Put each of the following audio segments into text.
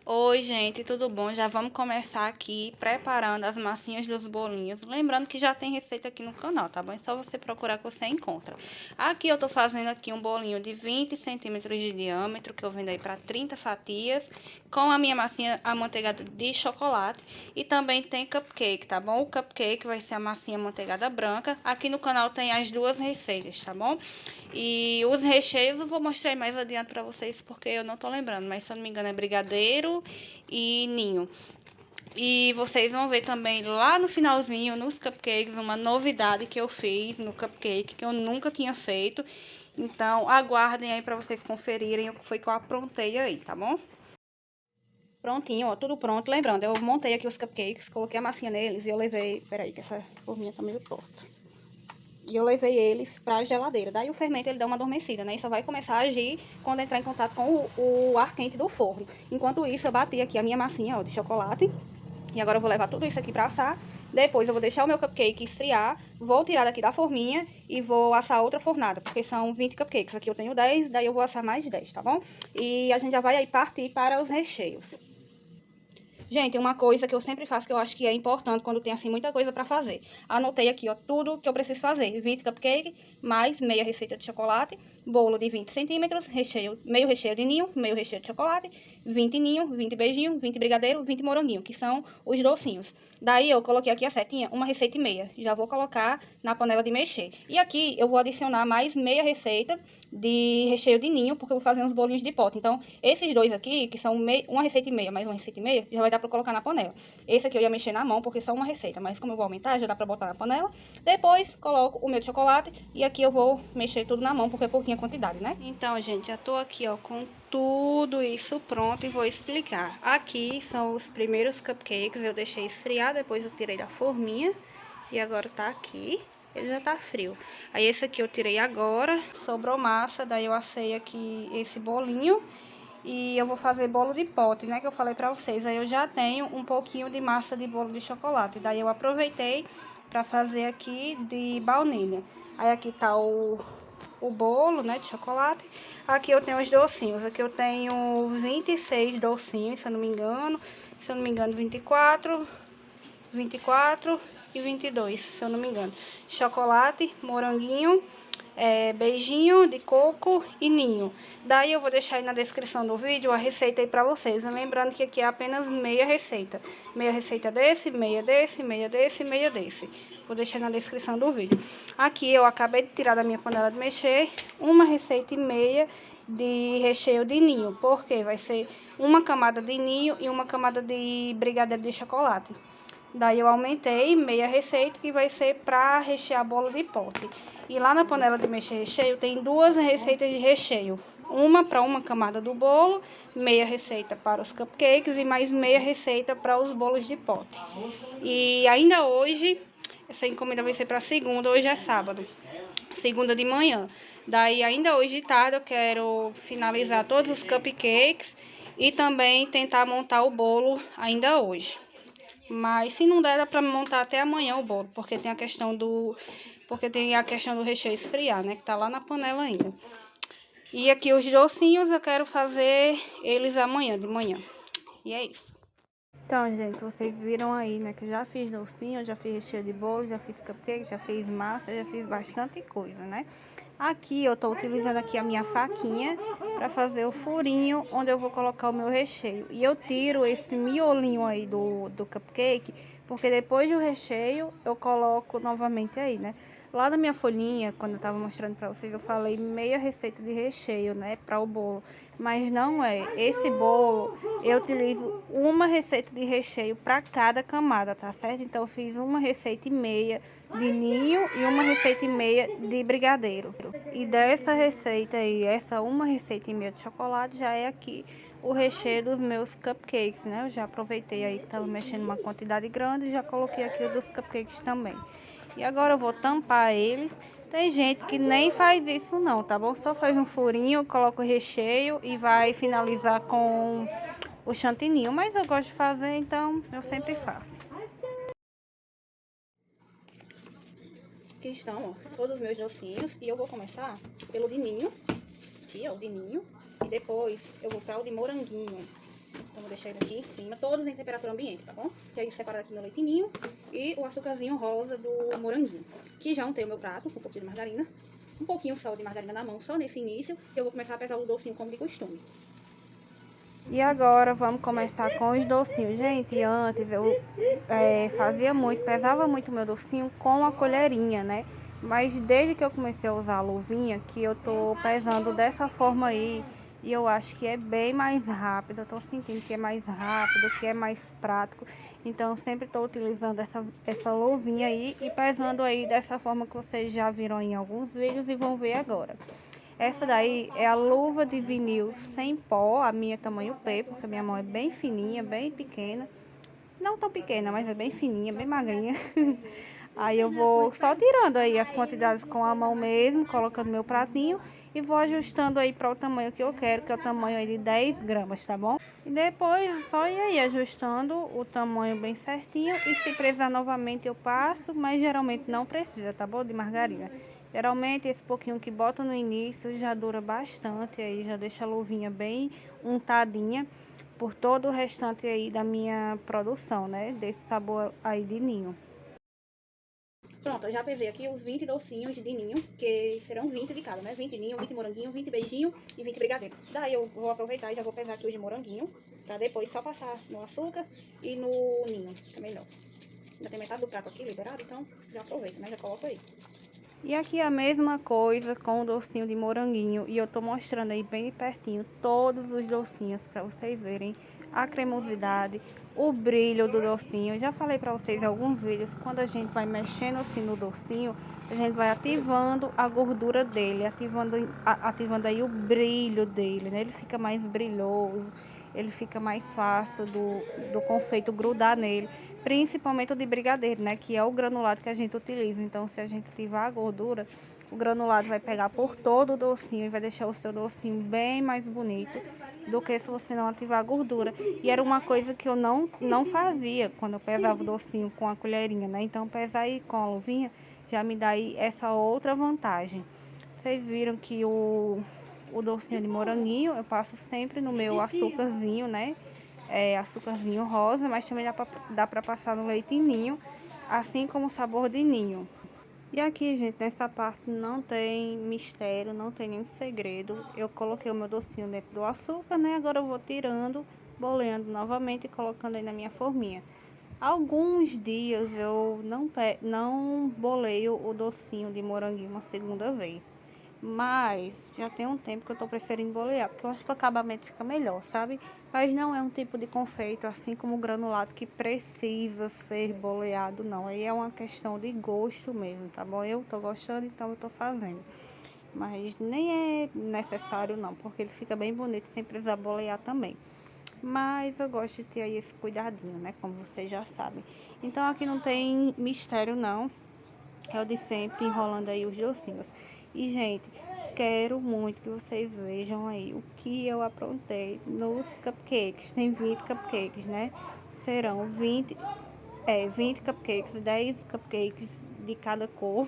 Oi, gente, tudo bom? Já vamos começar aqui preparando as massinhas dos bolinhos. Lembrando que já tem receita aqui no canal, tá bom? É só você procurar que você encontra. Aqui eu tô fazendo aqui um bolinho de 20 centímetros de diâmetro, que eu vendo aí para 30 fatias, com a minha massinha amanteigada de chocolate. E também tem cupcake, tá bom? O cupcake vai ser a massinha amanteigada branca. Aqui no canal tem as duas receitas, tá bom? E os recheios eu vou mostrar aí mais adiante pra vocês, porque eu não tô lembrando, mas se eu não me engano é brigadeiro e ninho. E vocês vão ver também lá no finalzinho, nos cupcakes, uma novidade que eu fiz no cupcake, que eu nunca tinha feito. Então, aguardem aí pra vocês conferirem o que foi que eu aprontei aí, tá bom? Prontinho, ó, tudo pronto. Lembrando, eu montei aqui os cupcakes, coloquei a massinha neles e eu levei... Peraí, que essa forminha tá meio torta. E eu levei eles pra geladeira. Daí o fermento ele dá uma adormecida, né? E só vai começar a agir quando entrar em contato com o ar quente do forno. Enquanto isso, eu bati aqui a minha massinha, ó, de chocolate. E agora eu vou levar tudo isso aqui pra assar. Depois eu vou deixar o meu cupcake esfriar. Vou tirar daqui da forminha e vou assar outra fornada. Porque são 20 cupcakes. Aqui eu tenho 10, daí eu vou assar mais 10, tá bom? E a gente já vai aí partir para os recheios. Gente, uma coisa que eu sempre faço, que eu acho que é importante quando tem, assim, muita coisa pra fazer. Anotei aqui, ó, tudo que eu preciso fazer. 20 cupcake, mais meia receita de chocolate, bolo de 20 centímetros, recheio, meio recheio de ninho, meio recheio de chocolate, 20 ninho, 20 beijinho, 20 brigadeiro, 20 moranguinho, que são os docinhos. Daí, eu coloquei aqui a setinha, uma receita e meia. Já vou colocar na panela de mexer. E aqui, eu vou adicionar mais meia receita de recheio de ninho, porque eu vou fazer uns bolinhos de pote. Então, esses dois aqui, que são uma receita e meia, mais uma receita e meia, já vai dar pra colocar na panela. Esse aqui eu ia mexer na mão, porque são uma receita, mas como eu vou aumentar, já dá pra botar na panela. Depois, coloco o meu de chocolate e aqui eu vou mexer tudo na mão, porque é pouquinha quantidade, né? Então, gente, já tô aqui, ó, com tudo isso pronto e vou explicar. Aqui são os primeiros cupcakes, eu deixei esfriar, depois eu tirei da forminha e agora tá aqui. Ele já tá frio. Aí esse aqui eu tirei agora, sobrou massa, daí eu assei aqui esse bolinho. E eu vou fazer bolo de pote, né, que eu falei pra vocês. Aí eu já tenho um pouquinho de massa de bolo de chocolate. Daí eu aproveitei pra fazer aqui de baunilha. Aí aqui tá o bolo, né, de chocolate. Aqui eu tenho os docinhos. Aqui eu tenho 26 docinhos, se eu não me engano. Se eu não me engano, 24 e 22, se eu não me engano. Chocolate, moranguinho, beijinho de coco e ninho. Daí eu vou deixar aí na descrição do vídeo a receita aí pra vocês. Lembrando que aqui é apenas meia receita. Meia receita desse, meia desse, meia desse, meia desse. Vou deixar na descrição do vídeo. Aqui eu acabei de tirar da minha panela de mexer uma receita e meia de recheio de ninho. Porque vai ser uma camada de ninho e uma camada de brigadeiro de chocolate. Daí eu aumentei meia receita, que vai ser para rechear bolo de pote. E lá na panela de mexer recheio tem duas receitas de recheio. Uma para uma camada do bolo, meia receita para os cupcakes e mais meia receita para os bolos de pote. E ainda hoje, essa encomenda vai ser para segunda, hoje é sábado. Segunda de manhã. Daí ainda hoje de tarde eu quero finalizar todos os cupcakes e também tentar montar o bolo ainda hoje. Mas se não der, dá pra montar até amanhã o bolo, porque tem a questão do recheio esfriar, né, que tá lá na panela ainda. E aqui os docinhos eu quero fazer eles amanhã de manhã. E é isso. Então, gente, vocês viram aí, né, que eu já fiz docinho, já fiz recheio de bolo, já fiz cupcake, já fiz massa, já fiz bastante coisa, né? Aqui eu tô utilizando aqui a minha faquinha para fazer o furinho onde eu vou colocar o meu recheio. E eu tiro esse miolinho aí do cupcake, porque depois do recheio eu coloco novamente aí, né? Lá na minha folhinha, quando eu tava mostrando pra vocês, eu falei meia receita de recheio, né, para o bolo. Mas não é. Esse bolo, eu utilizo uma receita de recheio para cada camada, tá certo? Então, eu fiz uma receita e meia de ninho e uma receita e meia de brigadeiro. E dessa receita aí, essa uma receita e meia de chocolate, já é aqui o recheio dos meus cupcakes, né? Eu já aproveitei aí que tava mexendo uma quantidade grande e já coloquei aqui o dos cupcakes também. E agora eu vou tampar eles. Tem gente que nem faz isso não, tá bom? Só faz um furinho, coloca o recheio e vai finalizar com o chantininho. Mas eu gosto de fazer, então eu sempre faço. Aqui estão, ó, todos os meus docinhos. E eu vou começar pelo de ninho. Aqui, ó, o de ninho. E depois eu vou para o de moranguinho. Então, vou deixar ele aqui em cima, todos em temperatura ambiente, tá bom? E aí, separar aqui meu leitinho e o açúcarzinho rosa do moranguinho. Que já untei o meu prato com um pouquinho de margarina. Um pouquinho só de margarina na mão, só nesse início. Eu vou começar a pesar o docinho como de costume. E agora vamos começar com os docinhos. Gente, antes eu fazia muito, pesava muito meu docinho com a colherinha, né? Mas desde que eu comecei a usar a luvinha, que eu tô pesando dessa forma aí, e eu acho que é bem mais rápido. Eu tô sentindo que é mais rápido, que é mais prático. Então, eu sempre tô utilizando essa luvinha aí e pesando aí dessa forma que vocês já viram em alguns vídeos e vão ver agora. Essa daí é a luva de vinil sem pó, a minha tamanho P, porque a minha mão é bem fininha, bem pequena. Não tão pequena, mas é bem fininha, bem magrinha. Aí eu vou só tirando aí as quantidades com a mão mesmo, colocando meu pratinho e vou ajustando aí para o tamanho que eu quero, que é o tamanho aí de 10 gramas, tá bom? E depois só ir aí ajustando o tamanho bem certinho e se precisar novamente eu passo, mas geralmente não precisa, tá bom? De margarina. Geralmente esse pouquinho que bota no início já dura bastante, aí já deixa a luvinha bem untadinha por todo o restante aí da minha produção, né? Desse sabor aí de ninho. Pronto, eu já pesei aqui os 20 docinhos de ninho, que serão 20 de cada, né? 20 ninho, 20 moranguinho, 20 beijinho e 20 brigadeiro. Daí eu vou aproveitar e já vou pesar aqui os de moranguinho, pra depois só passar no açúcar e no ninho, que é melhor. Ainda tem metade do prato aqui liberado, então já aproveita, né? Já coloca aí. E aqui a mesma coisa com o docinho de moranguinho. E eu tô mostrando aí bem pertinho todos os docinhos para vocês verem a cremosidade, o brilho do docinho. Eu já falei para vocês em alguns vídeos, quando a gente vai mexendo assim no docinho, a gente vai ativando a gordura dele, ativando aí o brilho dele, né? Ele fica mais brilhoso, ele fica mais fácil do confeito grudar nele. Principalmente o de brigadeiro, né? Que é o granulado que a gente utiliza. Então, se a gente ativar a gordura, o granulado vai pegar por todo o docinho e vai deixar o seu docinho bem mais bonito do que se você não ativar a gordura. E era uma coisa que eu não fazia quando eu pesava o docinho com a colherinha, né? Então, pesar aí com a luvinha já me dá aí essa outra vantagem. Vocês viram que o docinho de moranguinho eu passo sempre no meu açúcarzinho, né? Açúcarzinho rosa, mas também dá pra passar no leite ninho, assim como o sabor de ninho. E aqui, gente, nessa parte não tem mistério, não tem nenhum segredo. Eu coloquei o meu docinho dentro do açúcar, né? Agora eu vou tirando, boleando novamente e colocando aí na minha forminha. Alguns dias eu não boleio o docinho de moranguinho uma segunda vez. Mas já tem um tempo que eu tô preferindo bolear, porque eu acho que o acabamento fica melhor, sabe? Mas não é um tipo de confeito, assim como o granulado, que precisa ser boleado, não. Aí é uma questão de gosto mesmo, tá bom? Eu tô gostando, então eu tô fazendo. Mas nem é necessário não, porque ele fica bem bonito sem precisar bolear também. Mas eu gosto de ter aí esse cuidadinho, né? Como vocês já sabem. Então aqui não tem mistério não. É o de sempre, enrolando aí os docinhos. E, gente, quero muito que vocês vejam aí o que eu aprontei nos cupcakes. Tem 20 cupcakes, né? Serão 20 cupcakes, 10 cupcakes de cada cor.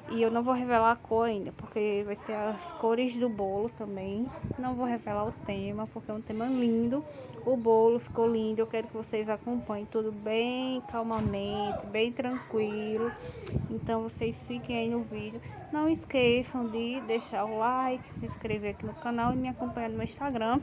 E eu não vou revelar a cor ainda, porque vai ser as cores do bolo também. Não vou revelar o tema, porque é um tema lindo. O bolo ficou lindo, eu quero que vocês acompanhem tudo bem calmamente, bem tranquilo. Então vocês fiquem aí no vídeo. Não esqueçam de deixar o like, se inscrever aqui no canal e me acompanhar no meu Instagram,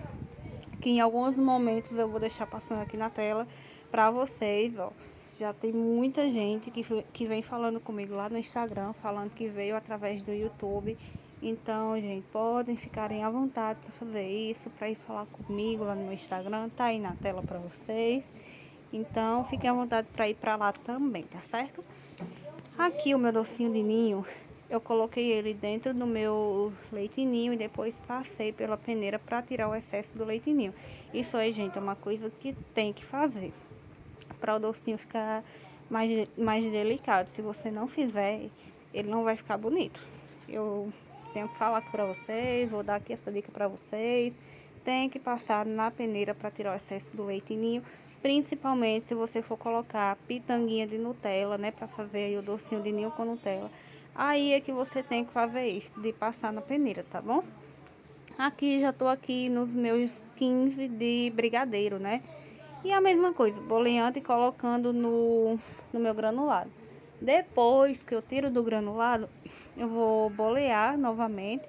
que em alguns momentos eu vou deixar passando aqui na tela pra vocês, ó. Já tem muita gente que vem falando comigo lá no Instagram, falando que veio através do YouTube. Então, gente, podem ficarem à vontade para fazer isso, para ir falar comigo lá no meu Instagram, tá aí na tela para vocês. Então, fiquem à vontade para ir para lá também, tá certo? Aqui o meu docinho de ninho, eu coloquei ele dentro do meu leite ninho e depois passei pela peneira para tirar o excesso do leite ninho. Isso aí, gente, é uma coisa que tem que fazer para o docinho ficar mais delicado. Se você não fizer, ele não vai ficar bonito. Eu tenho que falar aqui para vocês, vou dar aqui essa dica para vocês. Tem que passar na peneira para tirar o excesso do leite ninho, principalmente se você for colocar pitanguinha de Nutella, né, para fazer aí o docinho de ninho com Nutella. Aí é que você tem que fazer isso, de passar na peneira, tá bom? Aqui já tô aqui nos meus 15 de brigadeiro, né? E a mesma coisa, boleando e colocando no meu granulado. Depois que eu tiro do granulado, eu vou bolear novamente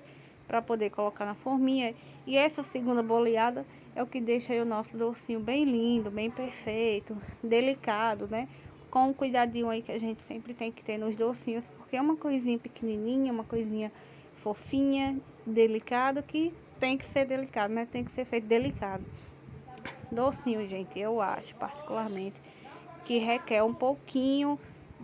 para poder colocar na forminha. E essa segunda boleada é o que deixa aí o nosso docinho bem lindo, bem perfeito, delicado, né? Com o cuidadinho aí que a gente sempre tem que ter nos docinhos, porque é uma coisinha pequenininha, uma coisinha fofinha, delicado, que tem que ser delicado, né? Tem que ser feito delicado. Docinho, gente, eu acho particularmente que requer um pouquinho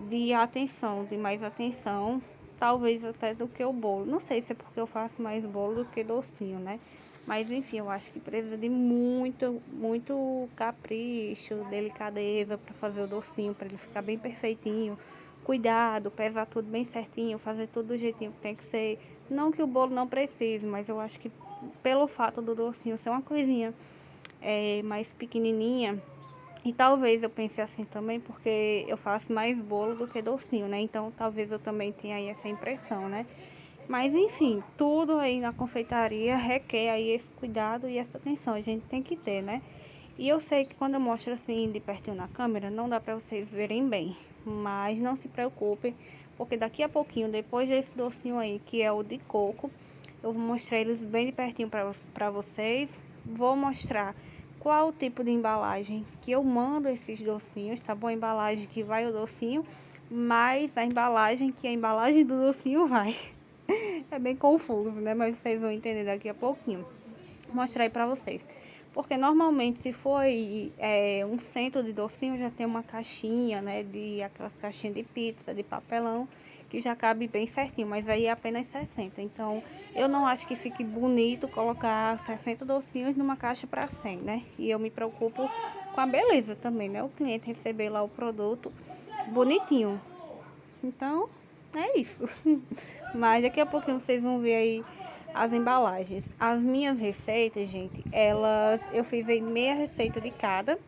de atenção, de mais atenção, talvez até do que o bolo. Não sei se é porque eu faço mais bolo do que docinho, né? Mas enfim, eu acho que precisa de muito capricho, delicadeza para fazer o docinho, para ele ficar bem perfeitinho. Cuidado, pesar tudo bem certinho, fazer tudo do jeitinho que tem que ser. Não que o bolo não precise, mas eu acho que pelo fato do docinho ser uma coisinha mais pequenininha, e talvez eu pense assim também, porque eu faço mais bolo do que docinho, né? Então, talvez eu também tenha aí essa impressão, né? Mas, enfim, tudo aí na confeitaria requer aí esse cuidado e essa atenção. A gente tem que ter, né? E eu sei que quando eu mostro assim de pertinho na câmera, não dá pra vocês verem bem. Mas não se preocupem, porque daqui a pouquinho, depois desse docinho aí, que é o de coco, eu vou mostrar eles bem de pertinho pra vocês. Vou mostrar qual o tipo de embalagem que eu mando esses docinhos, tá bom? A embalagem que vai o docinho, mais a embalagem que a embalagem do docinho vai. É bem confuso, né? Mas vocês vão entender daqui a pouquinho. Vou mostrar aí pra vocês. Porque normalmente, se for um centro de docinho, já tem uma caixinha, né? De aquelas caixinhas de pizza, de papelão, que já cabe bem certinho. Mas aí é apenas 60. Então, eu não acho que fique bonito colocar 60 docinhos numa caixa para 100, né? E eu me preocupo com a beleza também, né? O cliente receber lá o produto bonitinho. Então, é isso. Mas daqui a pouquinho vocês vão ver aí as embalagens. As minhas receitas, gente, eu fiz aí meia receita de cada.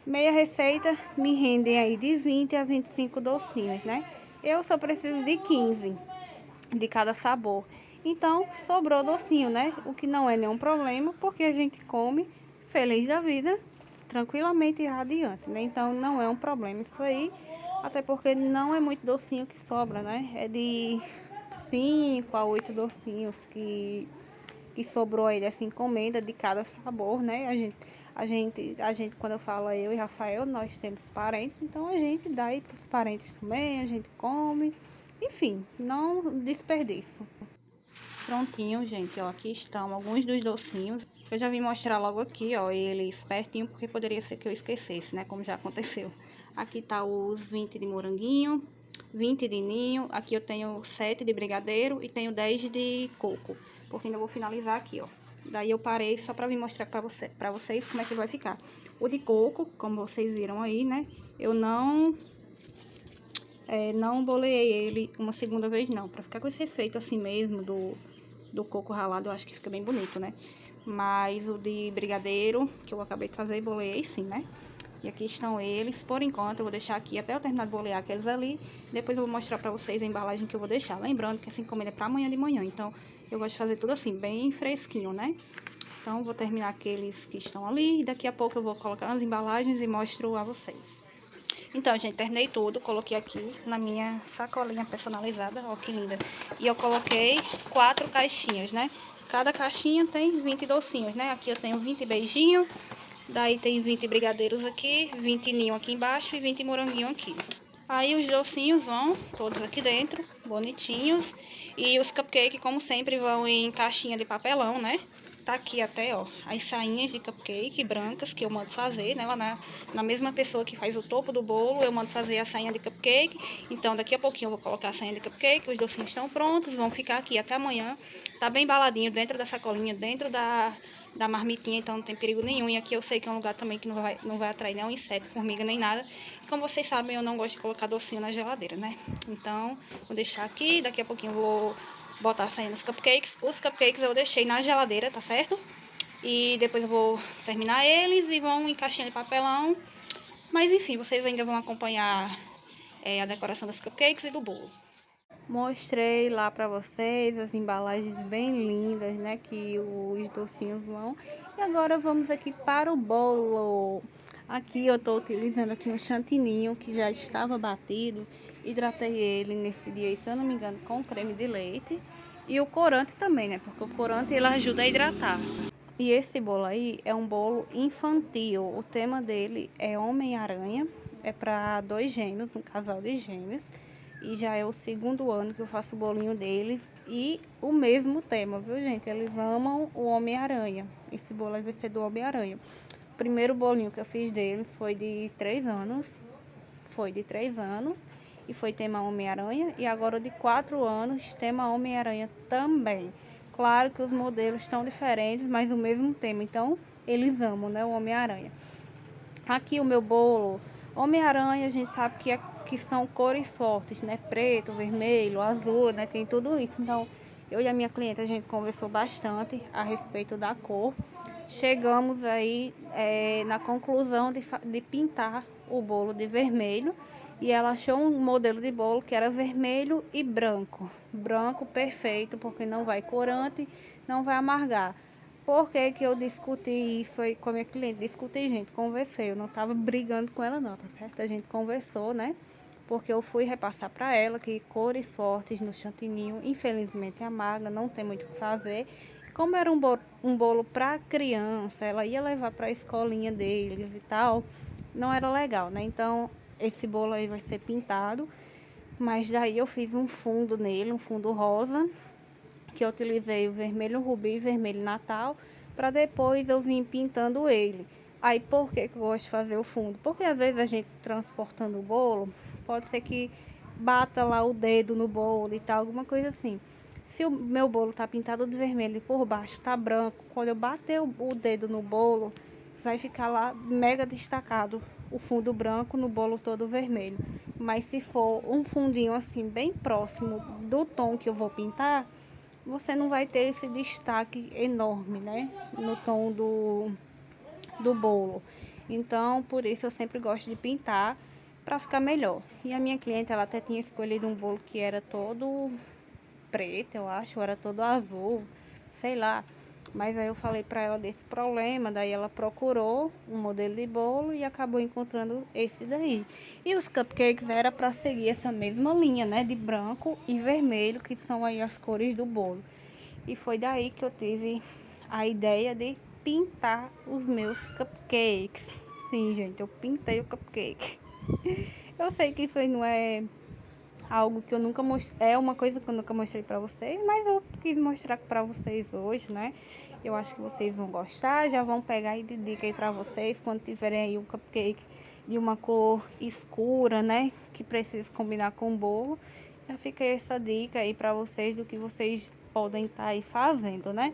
Meia receita me rendem aí de 20 a 25 docinhos, né? Eu só preciso de 15 de cada sabor. Então, sobrou docinho, né? O que não é nenhum problema, porque a gente come feliz da vida, tranquilamente e radiante, né? Então, não é um problema isso aí, até porque não é muito docinho que sobra, né? É de 5 a 8 docinhos que sobrou aí dessa encomenda de cada sabor, né? A gente, quando eu falo eu e Rafael, nós temos parentes, então a gente dá aí para os parentes também, a gente come. Enfim, não desperdício. Prontinho, gente, ó, aqui estão alguns dos docinhos. Eu já vim mostrar logo aqui, ó, eles pertinho, porque poderia ser que eu esquecesse, né, como já aconteceu. Aqui tá os 20 de moranguinho, 20 de ninho, aqui eu tenho 7 de brigadeiro e tenho 10 de coco, porque ainda vou finalizar aqui, ó. Daí eu parei só pra vir mostrar pra vocês como é que vai ficar. O de coco, como vocês viram aí, né, eu não boleei ele uma segunda vez não, pra ficar com esse efeito assim mesmo do coco ralado, eu acho que fica bem bonito, né? Mas o de brigadeiro, que eu acabei de fazer, boleei sim, né? E aqui estão eles, por enquanto eu vou deixar aqui até eu terminar de bolear aqueles ali, depois eu vou mostrar pra vocês a embalagem que eu vou deixar. Lembrando que essa encomenda é pra amanhã de manhã, então eu gosto de fazer tudo assim, bem fresquinho, né? Então vou terminar aqueles que estão ali, e daqui a pouco eu vou colocar nas embalagens e mostro a vocês. Então, gente, terminei tudo, coloquei aqui na minha sacolinha personalizada, ó que linda. E eu coloquei 4 caixinhas, né? Cada caixinha tem 20 docinhos, né? Aqui eu tenho 20 beijinhos, daí tem 20 brigadeiros aqui, 20 ninho aqui embaixo e 20 moranguinho aqui. Aí os docinhos vão todos aqui dentro, bonitinhos. E os cupcakes, como sempre, vão em caixinha de papelão, né? Tá aqui até, ó, as sainhas de cupcake brancas que eu mando fazer, né? Lá na mesma pessoa que faz o topo do bolo, eu mando fazer a sainha de cupcake. Então, daqui a pouquinho eu vou colocar a sainha de cupcake, os docinhos estão prontos, vão ficar aqui até amanhã. Tá bem embaladinho dentro da sacolinha, dentro da marmitinha, então não tem perigo nenhum. E aqui eu sei que é um lugar também que não vai atrair nenhum inseto, formiga, nem nada. E como vocês sabem, eu não gosto de colocar docinho na geladeira, né? Então, vou deixar aqui, daqui a pouquinho eu vou botar a sainha nos cupcakes. Os cupcakes eu deixei na geladeira, tá certo? E depois eu vou terminar eles e vão em caixinha de papelão. Mas enfim, vocês ainda vão acompanhar a decoração dos cupcakes e do bolo. Mostrei lá para vocês as embalagens bem lindas, né, que os docinhos vão. E agora vamos aqui para o bolo. Aqui eu estou utilizando aqui um chantininho que já estava batido. Hidratei ele nesse dia, se eu não me engano, com creme de leite. E o corante também, né, porque o corante ele ajuda a hidratar. E esse bolo aí é um bolo infantil. O tema dele é Homem-Aranha. É para dois gêmeos, um casal de gêmeos. E já é o segundo ano que eu faço o bolinho deles. E o mesmo tema, viu, gente? Eles amam o Homem-Aranha. Esse bolo aí vai ser do Homem-Aranha. O primeiro bolinho que eu fiz deles foi de 3 anos. Foi de 3 anos. E foi tema Homem-Aranha. E agora de 4 anos, tema Homem-Aranha também. Claro que os modelos estão diferentes, mas o mesmo tema. Então, eles amam, né, o Homem-Aranha. Aqui o meu bolo, Homem-Aranha, a gente sabe que são cores fortes, né? Preto, vermelho, azul, né? Tem tudo isso. Então, eu e a minha cliente, a gente conversou bastante a respeito da cor. Chegamos aí na conclusão de pintar o bolo de vermelho. E ela achou um modelo de bolo que era vermelho e branco. Branco perfeito, porque não vai corante, não vai amargar. Por que que eu discuti isso aí com a minha cliente? Discuti, gente, conversei. Eu não tava brigando com ela não, tá certo? A gente conversou, né? Porque eu fui repassar para ela que cores fortes no chantininho, infelizmente amarga, não tem muito o que fazer. Como era um bolo para criança, ela ia levar para a escolinha deles e tal, não era legal, né? Então, esse bolo aí vai ser pintado, mas daí eu fiz um fundo nele, um fundo rosa, que eu utilizei o vermelho rubi e vermelho natal, para depois eu vim pintando ele. Aí, por que que eu gosto de fazer o fundo? Porque às vezes a gente transportando o bolo, pode ser que bata lá o dedo no bolo e tal, alguma coisa assim. Se o meu bolo tá pintado de vermelho e por baixo tá branco, quando eu bater o dedo no bolo, vai ficar lá mega destacado o fundo branco no bolo todo vermelho. Mas se for um fundinho assim bem próximo do tom que eu vou pintar, você não vai ter esse destaque enorme, né? No tom do bolo. Então, por isso eu sempre gosto de pintar para ficar melhor. E a minha cliente, ela até tinha escolhido um bolo que era todo preto, eu acho, ou era todo azul, sei lá. Mas aí eu falei para ela desse problema, daí ela procurou um modelo de bolo e acabou encontrando esse daí. E os cupcakes era para seguir essa mesma linha, né, de branco e vermelho, que são aí as cores do bolo. E foi daí que eu tive a ideia de pintar os meus cupcakes. Sim, gente, eu pintei o cupcake. Eu sei que isso aí não é algo que eu nunca mostrei, é uma coisa que eu nunca mostrei pra vocês, mas eu quis mostrar pra vocês hoje, né? Eu acho que vocês vão gostar, já vão pegar aí de dica aí pra vocês, quando tiverem aí um cupcake de uma cor escura, né? Que precisa combinar com o bolo. Já fica essa dica aí pra vocês do que vocês podem estar aí fazendo, né?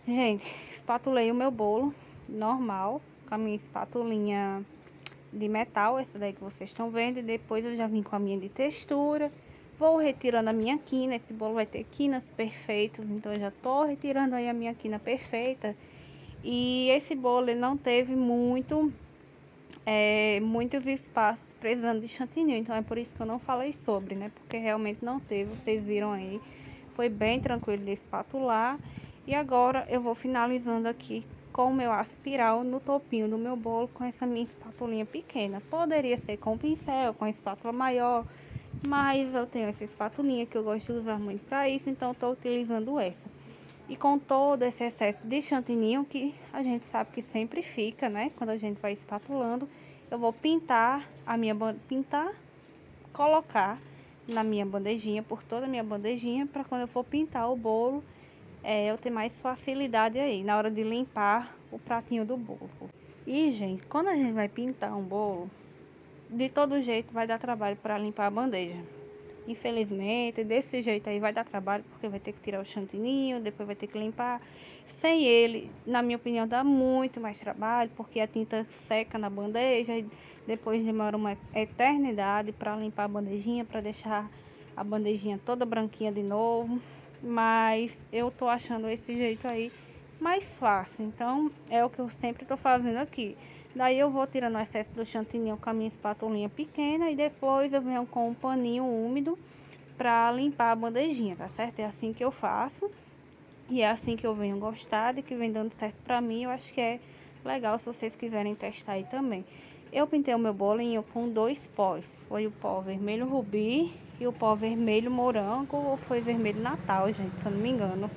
Gente, espatulei o meu bolo normal, com a minha espatulinha de metal, essa daí que vocês estão vendo, e depois eu já vim com a minha de textura. Vou retirando a minha quina, esse bolo vai ter quinas perfeitas, então eu já tô retirando aí a minha quina perfeita. E esse bolo ele não teve muitos espaços precisando de chantilly, então é por isso que eu não falei sobre, né? Porque realmente não teve, vocês viram aí. Foi bem tranquilo de espatular. E agora eu vou finalizando aqui com o meu aspiral no topinho do meu bolo com essa minha espatulinha pequena. Poderia ser com pincel, com espátula maior, mas eu tenho essa espatulinha que eu gosto de usar muito para isso, então eu tô utilizando essa. E com todo esse excesso de chantininho que a gente sabe que sempre fica, né? Quando a gente vai espatulando, eu vou pintar colocar na minha bandejinha, por toda a minha bandejinha, para quando eu for pintar o bolo, eu ter mais facilidade aí, na hora de limpar o pratinho do bolo. E, gente, quando a gente vai pintar um bolo, de todo jeito vai dar trabalho para limpar a bandeja. Infelizmente, desse jeito aí vai dar trabalho, porque vai ter que tirar o chantininho, depois vai ter que limpar. Sem ele, na minha opinião, dá muito mais trabalho, porque a tinta seca na bandeja e depois demora uma eternidade para limpar a bandejinha, para deixar a bandejinha toda branquinha de novo. Mas eu tô achando esse jeito aí mais fácil, então é o que eu sempre tô fazendo aqui. Daí eu vou tirando o excesso do chantininho com a minha espatulinha pequena e depois eu venho com um paninho úmido pra limpar a bandejinha, tá certo? É assim que eu faço. E é assim que eu venho gostado e que vem dando certo pra mim. Eu acho que é legal se vocês quiserem testar aí também. Eu pintei o meu bolinho com 2 pós. Foi o pó vermelho rubi e o pó vermelho morango, ou foi vermelho natal, gente, se eu não me engano.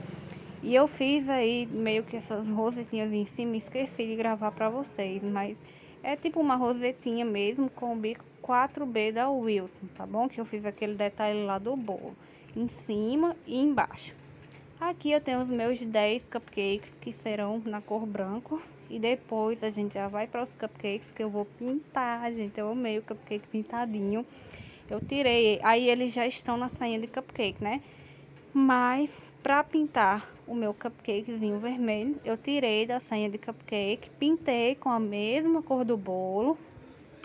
E eu fiz aí meio que essas rosetinhas em cima, esqueci de gravar pra vocês, mas é tipo uma rosetinha mesmo com o bico 4B da Wilton, tá bom? Que eu fiz aquele detalhe lá do bolo, em cima e embaixo. Aqui eu tenho os meus 10 cupcakes que serão na cor branco. E depois a gente já vai para os cupcakes que eu vou pintar, gente. Eu amei o cupcake pintadinho. Eu tirei, aí eles já estão na sainha de cupcake, né? Mas para pintar o meu cupcakezinho vermelho, eu tirei da sainha de cupcake, pintei com a mesma cor do bolo,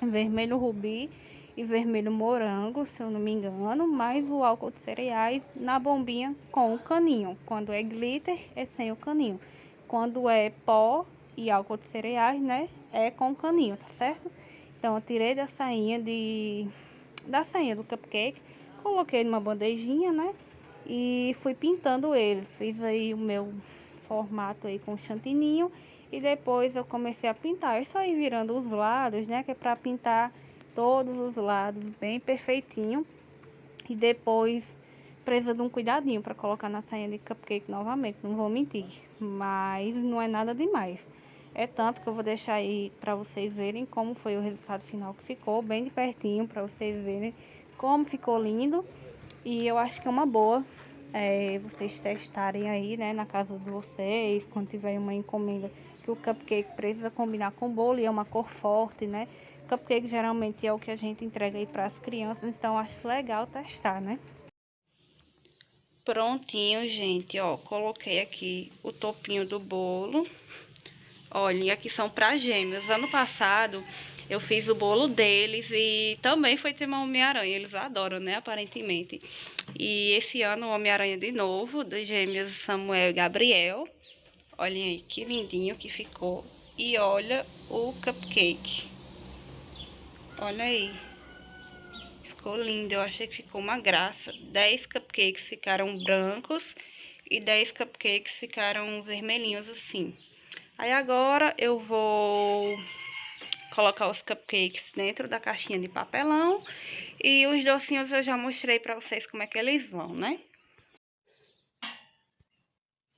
vermelho rubi e vermelho morango, se eu não me engano, mais o álcool de cereais na bombinha com o caninho. Quando é glitter, é sem o caninho. Quando é pó e álcool de cereais, né, é com o caninho, tá certo? Então, eu tirei da sainha do cupcake, coloquei numa bandejinha, né, e fui pintando eles. Fiz aí o meu formato aí com chantininho e depois eu comecei a pintar. É só ir virando os lados, né, que é pra pintar todos os lados bem perfeitinho. E depois precisa de um cuidadinho para colocar na sainha de cupcake novamente, não vou mentir, mas não é nada demais. É tanto que eu vou deixar aí para vocês verem como foi o resultado final que ficou, bem de pertinho, para vocês verem como ficou lindo. E eu acho que é uma boa vocês testarem aí, né, na casa de vocês, quando tiver uma encomenda que o cupcake precisa combinar com o bolo e é uma cor forte, né? Cupcake geralmente é o que a gente entrega aí para as crianças, então acho legal testar, né? Prontinho, gente, ó, coloquei aqui o topinho do bolo. Olha, aqui são para gêmeos. Ano passado eu fiz o bolo deles e também foi tema Homem-Aranha. Eles adoram, né, aparentemente. E esse ano o Homem-Aranha de novo, dos gêmeos Samuel e Gabriel. Olhem aí que lindinho que ficou. E olha o cupcake. Olha aí. Ficou lindo, eu achei que ficou uma graça. 10 cupcakes ficaram brancos e 10 cupcakes ficaram vermelhinhos assim. Aí agora eu vou colocar os cupcakes dentro da caixinha de papelão e os docinhos eu já mostrei pra vocês como é que eles vão, né?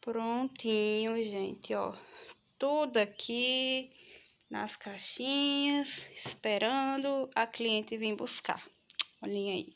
Prontinho, gente, ó. Tudo aqui nas caixinhas, esperando a cliente vir buscar. Olhem aí.